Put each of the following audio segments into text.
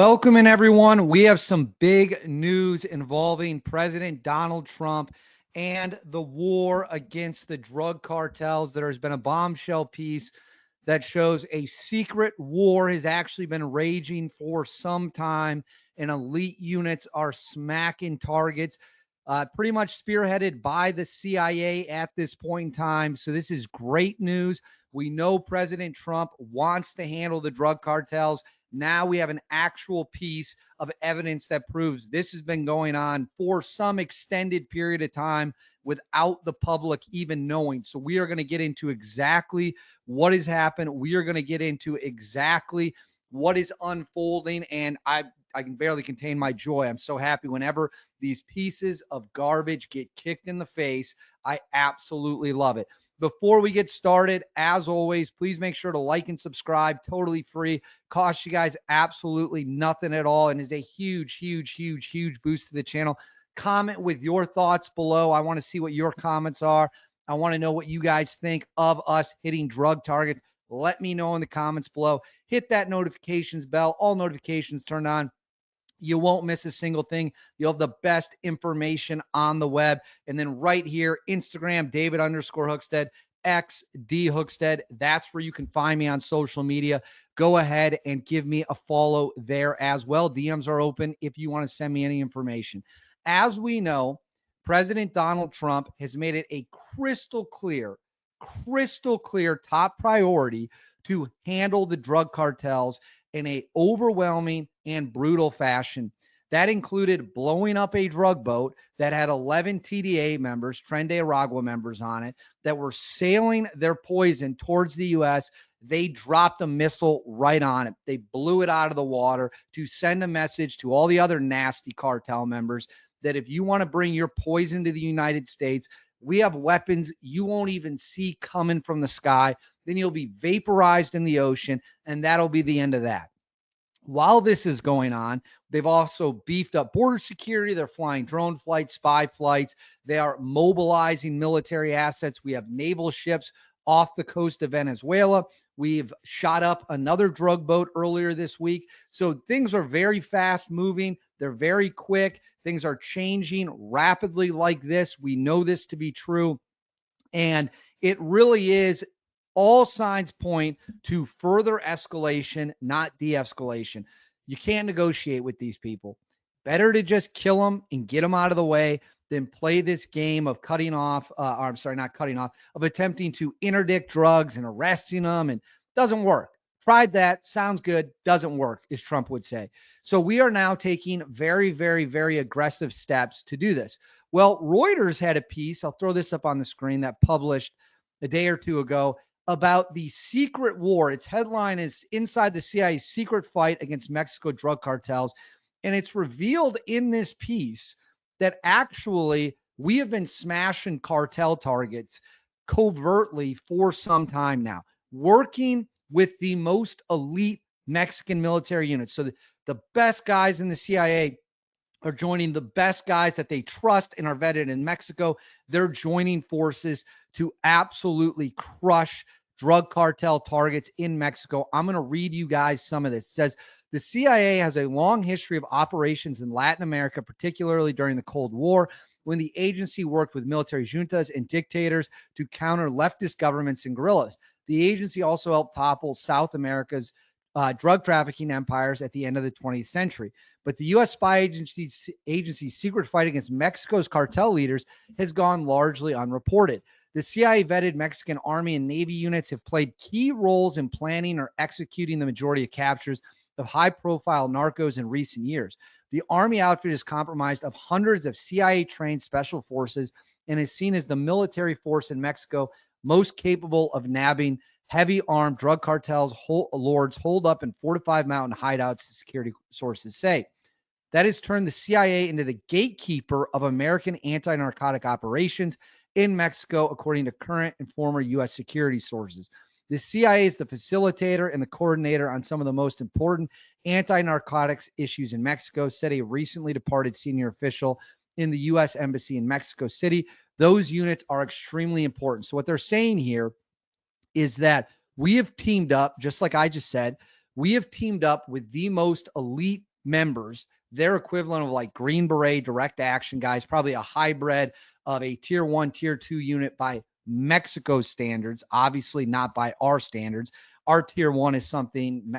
Welcome in, everyone. We have some big news involving President Donald Trump and the war against the drug cartels. There has been a bombshell piece that shows a secret war has actually been raging for some time, and elite units are smacking targets, pretty much spearheaded by the CIA at this point in time. So this is great news. We know President Trump wants to handle the drug cartels. Now we have an actual piece of evidence that proves this has been going on for some extended period of time without the public even knowing. So we are going to get into exactly what has happened. We are going to get into exactly what is unfolding. And I can barely contain my joy. I'm so happy whenever these pieces of garbage get kicked in the face. I absolutely love it. Before we get started, as always, please make sure to like and subscribe. Totally free. Costs you guys absolutely nothing at all and is a huge, huge, huge, huge boost to the channel. Comment with your thoughts below. I want to see what your comments are. I want to know what you guys think of us hitting drug targets. Let me know in the comments below. Hit that notifications bell. All notifications turned on. You won't miss a single thing. You'll have the best information on the web. And then right here, Instagram, David_Hookstead, X D Hookstead. That's where you can find me on social media. Go ahead and give me a follow there as well. DMs are open if you want to send me any information. As we know, President Donald Trump has made it a crystal clear top priority to handle the drug cartels in a overwhelming and brutal fashion. That included blowing up a drug boat that had 11 TDA members, Tren de Aragua members on it, that were sailing their poison towards the U.S. They dropped a missile right on it. They blew it out of the water to send a message to all the other nasty cartel members that if you want to bring your poison to the United States, we have weapons you won't even see coming from the sky. Then you'll be vaporized in the ocean, and that'll be the end of that. While this is going on, they've also beefed up border security. They're flying drone flights, spy flights. They are mobilizing military assets. We have naval ships off the coast of Venezuela. We've shot up another drug boat earlier this week. So things are very fast moving. They're very quick. Things are changing rapidly like this. We know this to be true. And it really is, all signs point to further escalation, not de-escalation. You can't negotiate with these people. Better to just kill them and get them out of the way than play this game of cutting off, or I'm sorry, not cutting off, of attempting to interdict drugs and arresting them, and doesn't work. Tried that. Sounds good. Doesn't work, as Trump would say. So we are now taking very, very, very aggressive steps to do this. Well, Reuters had a piece, I'll throw this up on the screen, that published a day or two ago about the secret war. Its headline is Inside the CIA's Secret Fight Against Mexico Drug Cartels. And it's revealed in this piece that actually we have been smashing cartel targets covertly for some time now, working with the most elite Mexican military units. So the best guys in the CIA are joining the best guys that they trust and are vetted in Mexico. They're joining forces to absolutely crush drug cartel targets in Mexico. I'm going to read you guys some of this. It says, the CIA has a long history of operations in Latin America, particularly during the Cold War, when the agency worked with military juntas and dictators to counter leftist governments and guerrillas. The agency also helped topple South America's drug trafficking empires at the end of the 20th century. But the U.S. spy agency's secret fight against Mexico's cartel leaders has gone largely unreported. The CIA vetted Mexican Army and Navy units have played key roles in planning or executing the majority of captures of high-profile narcos in recent years. The Army outfit is comprised of hundreds of CIA-trained special forces and is seen as the military force in Mexico most capable of nabbing heavy armed drug cartels lords holed up in fortified mountain hideouts, the security sources say. That has turned the CIA into the gatekeeper of American anti-narcotic operations in Mexico, according to current and former U.S. security sources. The CIA is the facilitator and the coordinator on some of the most important anti-narcotics issues in Mexico, said a recently departed senior official in the U.S. Embassy in Mexico City. Those units are extremely important. So what they're saying here is that we have teamed up, just like I just said, we have teamed up with the most elite members, their equivalent of like Green Beret direct action guys, probably a hybrid of a tier 1, tier 2 unit by Mexico's standards, obviously not by our standards. Our tier 1 is something,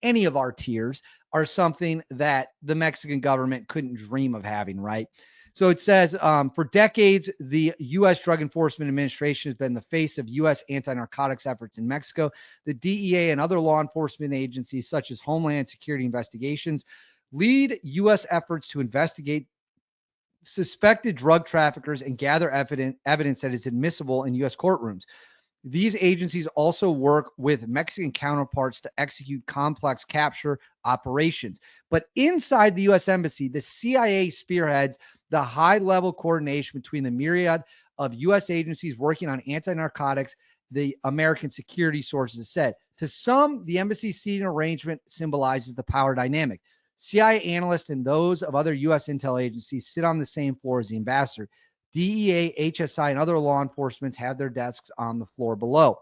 any of our tiers are something that the Mexican government couldn't dream of having, right? So it says, for decades, the U.S. Drug Enforcement Administration has been the face of U.S. anti-narcotics efforts in Mexico. The DEA and other law enforcement agencies, such as Homeland Security Investigations, lead U.S. efforts to investigate suspected drug traffickers and gather evidence that is admissible in U.S. courtrooms. These agencies also work with Mexican counterparts to execute complex capture operations. But inside the U.S. Embassy, the CIA spearheads the high-level coordination between the myriad of U.S. agencies working on anti-narcotics, the American security sources said. To some, the embassy's seating arrangement symbolizes the power dynamic. CIA analysts and those of other U.S. intel agencies sit on the same floor as the ambassador. DEA, HSI, and other law enforcement have their desks on the floor below.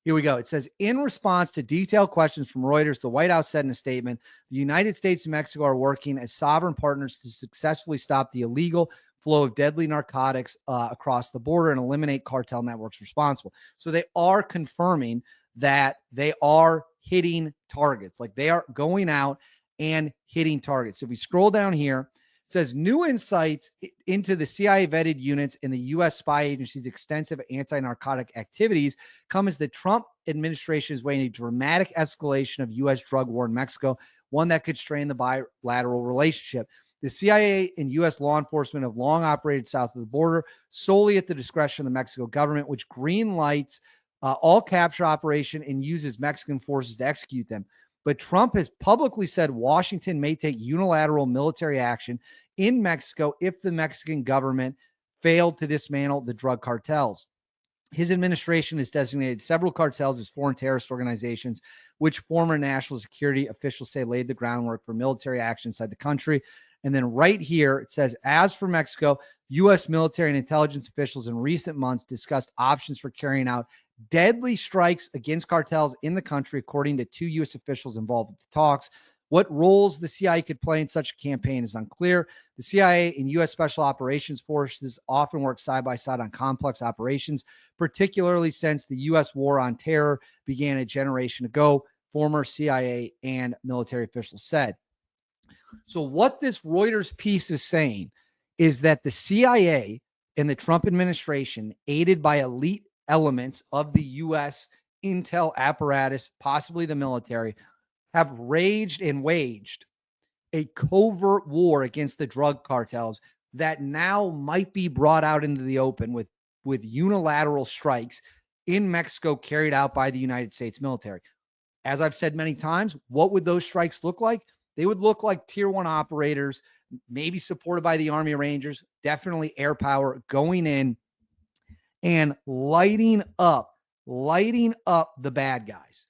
Here we go. It says, in response to detailed questions from Reuters, the White House said in a statement, the United States and Mexico are working as sovereign partners to successfully stop the illegal flow of deadly narcotics across the border and eliminate cartel networks responsible. So they are confirming that they are hitting targets. Like they are going out and hitting targets. So if we scroll down here, it says new insights into the CIA vetted units in the U.S. spy agency's extensive anti-narcotic activities come as the Trump administration is weighing a dramatic escalation of U.S. drug war in Mexico, one that could strain the bilateral relationship. The CIA and U.S. law enforcement have long operated south of the border solely at the discretion of the Mexico government, which green lights all capture operation and uses Mexican forces to execute them. But Trump has publicly said Washington may take unilateral military action in Mexico if the Mexican government failed to dismantle the drug cartels. His administration has designated several cartels as foreign terrorist organizations, which former national security officials say laid the groundwork for military action inside the country. And then right here, it says, as for Mexico, U.S. military and intelligence officials in recent months discussed options for carrying out deadly strikes against cartels in the country, according to two U.S. officials involved with the talks. What roles the CIA could play in such a campaign is unclear. The CIA and U.S. Special Operations Forces often work side by side on complex operations, particularly since the U.S. war on terror began a generation ago, former CIA and military officials said. So what this Reuters piece is saying is that the CIA and the Trump administration, aided by elite elements of the U.S. intel apparatus, possibly the military, have raged and waged a covert war against the drug cartels that now might be brought out into the open with unilateral strikes in Mexico carried out by the United States military. As I've said many times, what would those strikes look like? They would look like tier 1 operators, maybe supported by the Army Rangers, definitely air power, going in and lighting up the bad guys.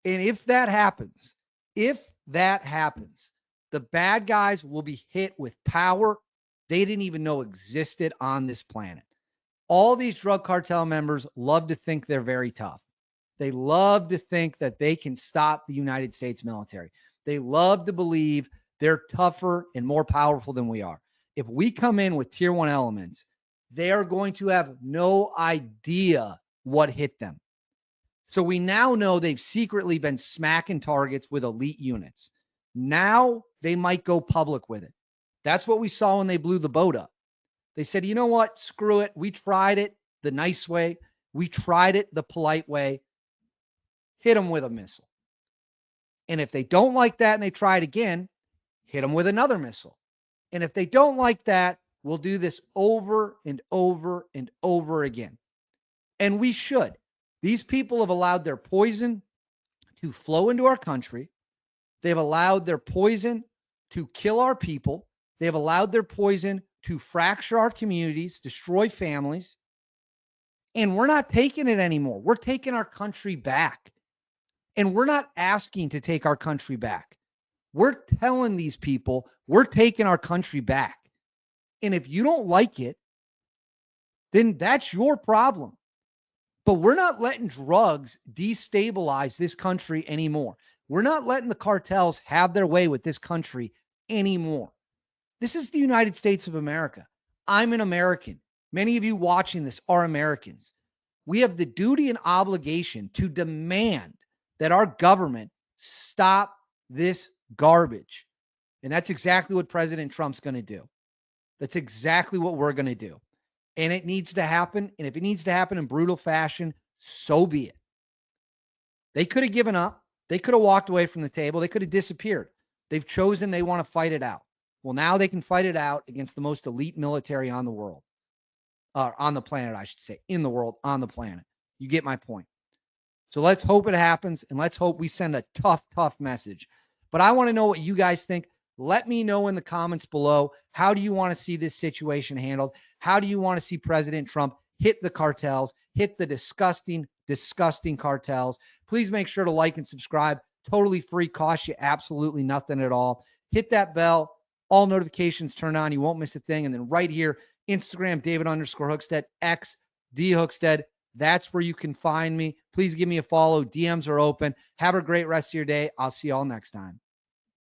And if that happens, the bad guys will be hit with power they didn't even know existed on this planet. All these drug cartel members love to think they're very tough. They love to think that they can stop the United States military. They love to believe they're tougher and more powerful than we are. If we come in with tier 1 elements, they are going to have no idea what hit them. So we now know they've secretly been smacking targets with elite units. Now they might go public with it. That's what we saw when they blew the boat up. They said, you know what? Screw it. We tried it the nice way. We tried it the polite way. Hit them with a missile. And if they don't like that and they try it again, hit them with another missile. And if they don't like that, we'll do this over and over and over again. And we should. These people have allowed their poison to flow into our country. They've allowed their poison to kill our people. They've allowed their poison to fracture our communities, destroy families. And we're not taking it anymore. We're taking our country back. And we're not asking to take our country back. We're telling these people we're taking our country back. And if you don't like it, then that's your problem. But we're not letting drugs destabilize this country anymore. We're not letting the cartels have their way with this country anymore. This is the United States of America. I'm an American. Many of you watching this are Americans. We have the duty and obligation to demand that our government stop this garbage. And that's exactly what President Trump's going to do. That's exactly what we're going to do. And it needs to happen. And if it needs to happen in brutal fashion, so be it. They could have given up. They could have walked away from the table. They could have disappeared. They've chosen they want to fight it out. Well, now they can fight it out against the most elite military on the world. On the planet, I should say. In the world, on the planet. You get my point. So let's hope it happens, and let's hope we send a tough, tough message. But I want to know what you guys think. Let me know in the comments below. How do you want to see this situation handled? How do you want to see President Trump hit the cartels, hit the disgusting, disgusting cartels? Please make sure to like and subscribe. Totally free, costs you absolutely nothing at all. Hit that bell. All notifications turn on. You won't miss a thing. And then right here, Instagram, David_Hookstead, X, D Hookstead. That's where you can find me. Please give me a follow. DMs are open. Have a great rest of your day. I'll see you all next time.